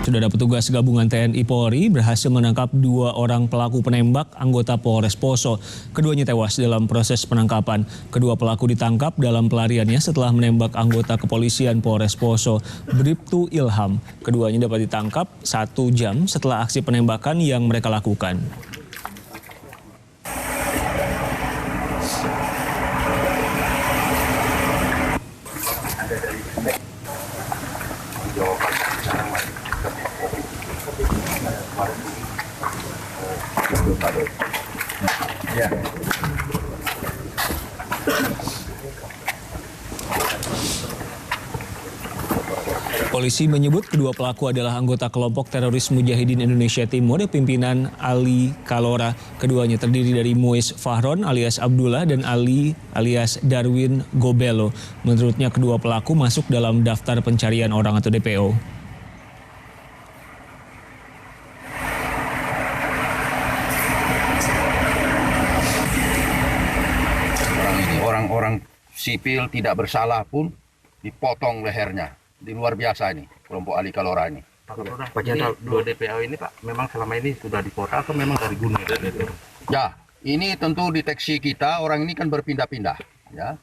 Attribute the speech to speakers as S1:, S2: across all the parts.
S1: Sudah ada petugas gabungan TNI Polri berhasil menangkap 2 orang pelaku penembak anggota Polres Poso. Keduanya tewas dalam proses penangkapan. Kedua pelaku ditangkap dalam pelariannya setelah menembak anggota kepolisian Polres Poso, Bribtu Ilham. Keduanya dapat ditangkap 1 jam setelah aksi penembakan yang mereka lakukan. Polisi menyebut kedua pelaku adalah anggota kelompok teroris Mujahidin Indonesia Timur pimpinan Ali Kalora. Keduanya terdiri dari Muiz Fahron alias Abdullah dan Ali alias Darwin Gobelo. Menurutnya kedua pelaku masuk dalam daftar pencarian orang atau DPO.
S2: Orang-orang sipil tidak bersalah pun dipotong lehernya. Di luar biasa ini, kelompok Ali Kalora ini.
S3: Pak Jenderal, 2 DPO ini Pak, memang selama ini sudah dipota atau memang dari gunung?
S2: Ya, ini tentu deteksi kita, orang ini kan berpindah-pindah. Ya,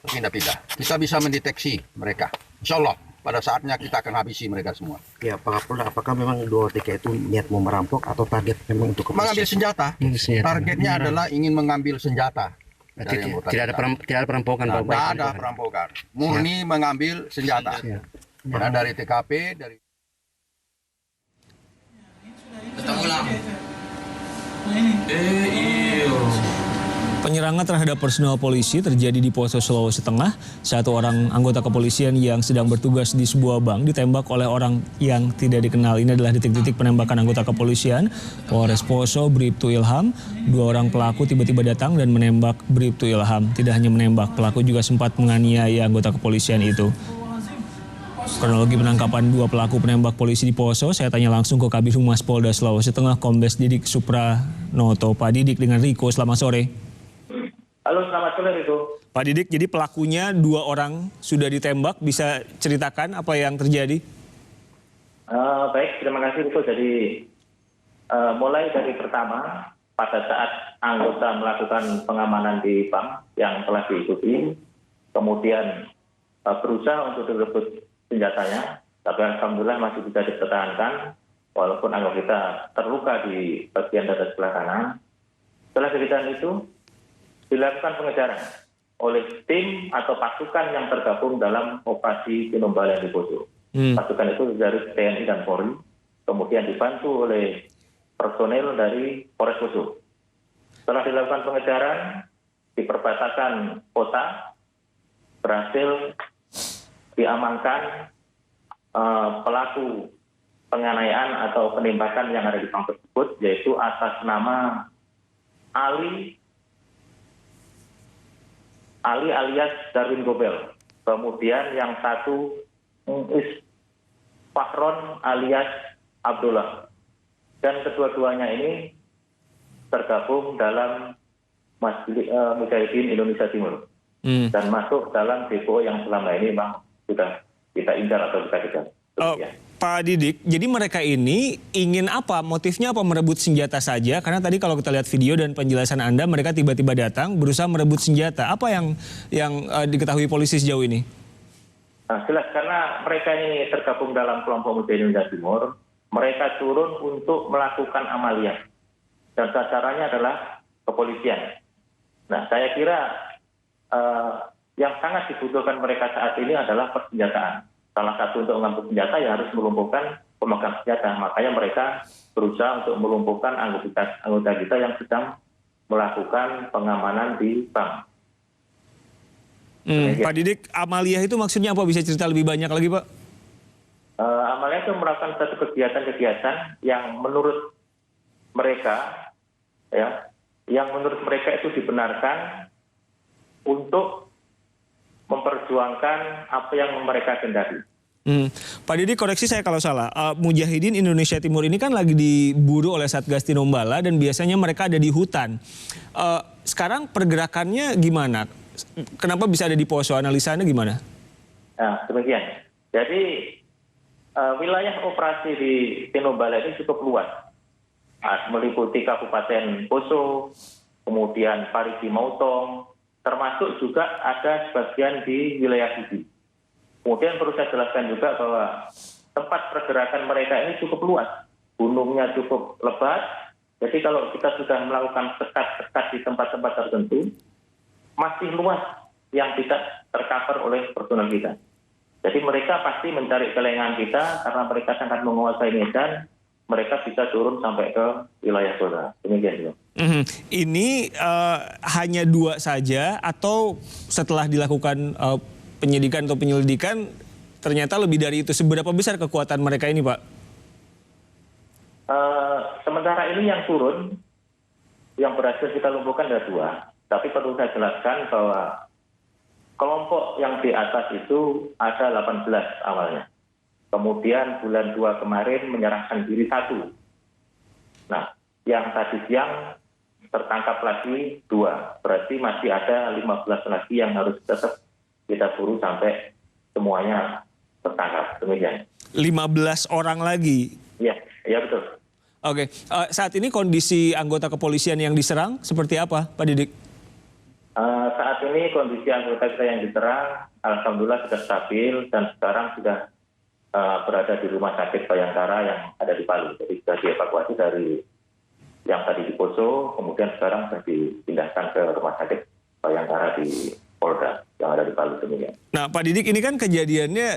S2: berpindah-pindah. Kita bisa mendeteksi mereka. Insya Allah, pada saatnya kita akan habisi mereka semua.
S3: Ya, Pak Kapolda, apakah memang 2 TK itu niat mau merampok atau target memang untuk
S2: mengambil senjata? Targetnya adalah ingin mengambil senjata.
S3: Tidak ada perampokan, Pak?
S2: Tidak ada perampokan. Murni mengambil senjata. Karena dari TKP, dari...
S1: Penyerangan terhadap personel polisi terjadi di Poso, Sulawesi Tengah. 1 orang anggota kepolisian yang sedang bertugas di sebuah bank ditembak oleh orang yang tidak dikenal. Ini adalah detik-detik penembakan anggota kepolisian Polres Poso, Bribtu Ilham. 2 orang pelaku tiba-tiba datang dan menembak Bribtu Ilham. Tidak hanya menembak, pelaku juga sempat menganiaya anggota kepolisian itu. Kronologi penangkapan 2 pelaku penembak polisi di Poso, saya tanya langsung ke Kabid Humas Polda Sulawesi Tengah, Kombes Didik Supranoto. Pak Didik dengan Riko, selamat sore.
S4: Halo, selamat sore Riko.
S1: Pak Didik, jadi pelakunya 2 orang sudah ditembak, bisa ceritakan apa yang terjadi?
S4: Baik, terima kasih Riko. Jadi mulai dari pertama, pada saat anggota melakukan pengamanan di bank yang telah diikuti, kemudian berusaha untuk direbut senjatanya, tapi alhamdulillah masih bisa dipertahankan, walaupun anggota kita terluka di bagian dada sebelah kanan. Setelah kejadian itu, dilakukan pengejaran oleh tim atau pasukan yang tergabung dalam operasi Tinombala di Poso. Pasukan itu dari TNI dan Polri, kemudian dibantu oleh personel dari Polres Poso. Setelah dilakukan pengejaran di perbatasan kota, berhasil diamankan pelaku penganiayaan atau penembakan yang ada di bank tersebut, yaitu atas nama Ali alias Darwin Gobel. Kemudian yang satu Muiz Fahron alias Abdullah. Dan kedua-duanya ini tergabung dalam Mujahidin Indonesia Timur. Dan masuk dalam DPO yang selama ini memang sudah kita incar atau kita kejar.
S1: Pak Didik, jadi mereka ini ingin apa? Motifnya apa? Merebut senjata saja? Karena tadi kalau kita lihat video dan penjelasan Anda, mereka tiba-tiba datang berusaha merebut senjata. Apa yang diketahui polisi sejauh ini?
S4: Nah, jelas karena mereka ini tergabung dalam kelompok Mujahidin Indonesia Timur, mereka turun untuk melakukan amaliyah. Dan sasarannya adalah kepolisian. Nah, saya kira yang sangat dibutuhkan mereka saat ini adalah persenjataan. Salah satu untuk mengambil senjata ya harus melumpuhkan pemegang senjata. Makanya mereka berusaha untuk melumpuhkan anggota kita yang sedang melakukan pengamanan di bank.
S1: Pak Didik, amaliyah itu maksudnya apa? Bisa cerita lebih banyak lagi, Pak?
S4: Amaliyah itu merupakan satu kegiatan-kegiatan yang menurut mereka, itu dibenarkan untuk memperjuangkan apa yang mereka kendaki.
S1: Pak Didi, koreksi saya kalau salah. Mujahidin Indonesia Timur ini kan lagi diburu oleh Satgas Tinombala dan biasanya mereka ada di hutan. Sekarang pergerakannya gimana? Kenapa bisa ada di Poso? Analisanya gimana?
S4: Nah, demikian. Jadi Wilayah operasi di Tinombala ini cukup luas, meliputi Kabupaten Poso, kemudian Parigi Mautong, termasuk juga ada sebagian di wilayah Sigi. Kemudian perlu saya jelaskan juga bahwa tempat pergerakan mereka ini cukup luas, gunungnya cukup lebat. Jadi kalau kita sudah melakukan sekat-sekat di tempat-tempat tertentu, masih luas yang tidak tercover oleh personel kita. Jadi mereka pasti mencari kelengahan kita karena mereka sangat menguasai medan, mereka bisa turun sampai ke wilayah kota. Demikian.
S1: Ini hanya 2 saja atau setelah dilakukan penyidikan atau penyelidikan ternyata lebih dari itu? Seberapa besar kekuatan mereka ini, Pak?
S4: Sementara ini yang turun, yang berhasil kita lumpuhkan ada 2. Tapi perlu saya jelaskan bahwa kelompok yang di atas itu ada 18 awalnya. Kemudian bulan 2 kemarin menyerahkan diri 1. Nah, yang tadi siang tertangkap lagi 2. Berarti masih ada 15 lagi yang harus tetap kita buru sampai semuanya tertangkap. Demikian.
S1: 15 orang lagi?
S4: Ya betul.
S1: Oke, saat ini kondisi anggota kepolisian yang diserang seperti apa, Pak Didik?
S4: Saat ini kondisi anggota kita yang diserang, alhamdulillah sudah stabil dan sekarang sudah berada di rumah sakit Bayangkara yang ada di Palu. Jadi sudah dievakuasi dari yang tadi di Poso, kemudian sekarang sudah dipindahkan ke rumah sakit Bayangkara di Polda yang ada di Palu. Demikian.
S1: Nah, Pak Didik, ini kan kejadiannya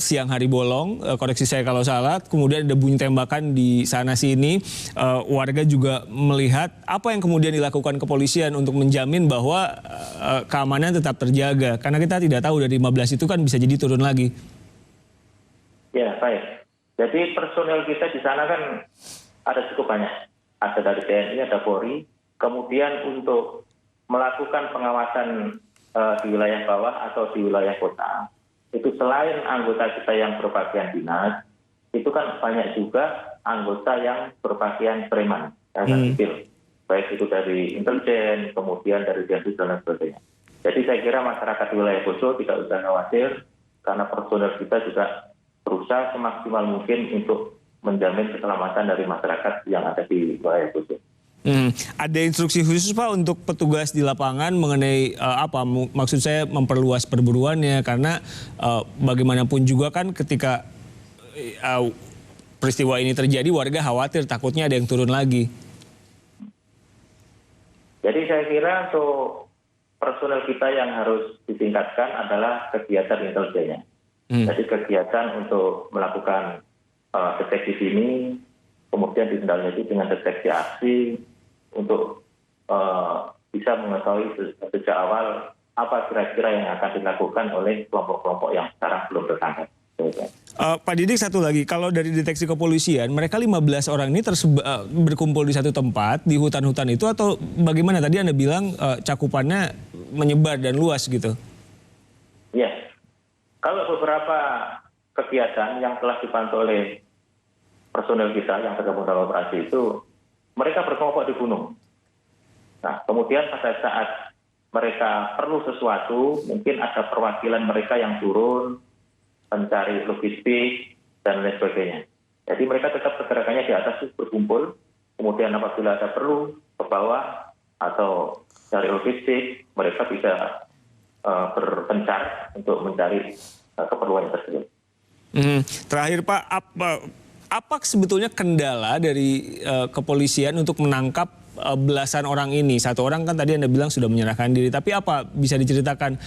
S1: siang hari bolong, koreksi saya kalau salah, kemudian ada bunyi tembakan di sana sini, warga juga melihat apa yang kemudian dilakukan kepolisian untuk menjamin bahwa keamanan tetap terjaga, karena kita tidak tahu dari 15 itu kan bisa jadi turun lagi.
S4: Ya, baik. Jadi personel kita di sana kan ada cukup banyak, ada dari TNI, ada Polri, kemudian untuk melakukan pengawasan di wilayah bawah atau di wilayah kota, itu selain anggota kita yang berpakaian dinas, itu kan banyak juga anggota yang berpakaian preman, sipil, baik itu dari intelijen, kemudian dari Densus dan sebagainya. Jadi saya kira masyarakat di wilayah Poso tidak usah khawatir, karena personel kita juga berusaha semaksimal mungkin untuk menjamin keselamatan dari masyarakat yang ada di wilayah Poso.
S1: Ada instruksi khusus, Pak, untuk petugas di lapangan mengenai apa? Maksud saya memperluas perburuannya, karena bagaimanapun juga kan ketika peristiwa ini terjadi, warga khawatir takutnya ada yang turun lagi.
S4: Jadi saya kira untuk personel kita yang harus ditingkatkan adalah kegiatan intelijennya. Jadi kegiatan untuk melakukan deteksi dini, kemudian ditindaklanjuti dengan deteksi aksi, untuk bisa mengetahui sejak awal apa kira-kira yang akan dilakukan oleh kelompok-kelompok yang sekarang belum tertangkap.
S1: Pak Didik, satu lagi, kalau dari deteksi kepolisian, mereka 15 orang ini berkumpul di satu tempat, di hutan-hutan itu, atau bagaimana? Tadi Anda bilang cakupannya menyebar dan luas gitu.
S4: Ya, kalau beberapa kegiatan yang telah dipantau oleh personel kita yang tergabung dalam operasi itu, mereka berkelompok di gunung. Nah, kemudian pada saat mereka perlu sesuatu, mungkin ada perwakilan mereka yang turun, mencari logistik, dan lain sebagainya. Jadi mereka tetap pergerakannya di atas berkumpul, kemudian apabila ada perlu ke bawah atau cari logistik, mereka bisa berpencar untuk mencari keperluan tersebut.
S1: Terakhir, Pak, apa sebetulnya kendala dari kepolisian untuk menangkap belasan orang ini? Satu orang kan tadi Anda bilang sudah menyerahkan diri, tapi apa bisa diceritakan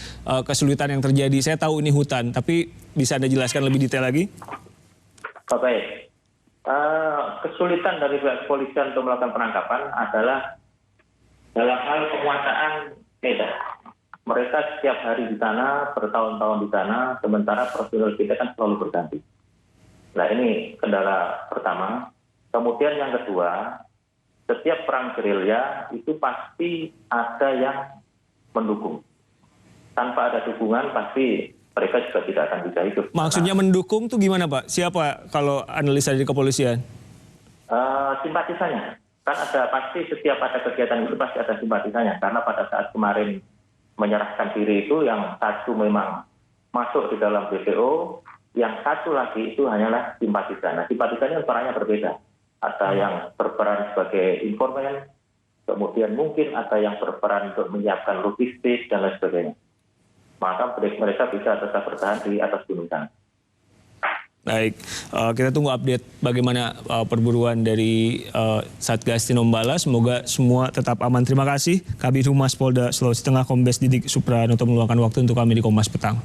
S1: kesulitan yang terjadi? Saya tahu ini hutan, tapi bisa Anda jelaskan lebih detail lagi?
S4: Baik. Kesulitan dari pihak kepolisian untuk melakukan penangkapan adalah dalam hal penguasaan medan. Mereka setiap hari di sana, bertahun-tahun di sana, sementara personel kita kan selalu berganti. Nah, ini kendala pertama. Kemudian yang kedua, setiap perang gerilya itu pasti ada yang mendukung. Tanpa ada dukungan pasti mereka juga tidak akan bisa hidup.
S1: Maksudnya mendukung tuh gimana, Pak? Siapa kalau analisa dari kepolisian?
S4: Simpatisannya. Kan ada pasti setiap ada kegiatan itu pasti ada simpatisannya. Karena pada saat kemarin menyerahkan diri itu yang satu memang masuk di dalam DPO, Yang satu lagi itu hanyalah simpatisan. Nah, simpatisannya perannya berbeda. Ada yang berperan sebagai informan, kemudian mungkin ada yang berperan untuk menyiapkan logistik dan lain sebagainya. Maka mereka bisa tetap bertahan di atas gunung sana.
S1: Baik, kita tunggu update bagaimana perburuan dari Satgas Tinombala. Semoga semua tetap aman. Terima kasih Kabid Humas Polda Sulawesi Tengah Kombes Didik Supranoto meluangkan waktu untuk kami di Kompas Petang.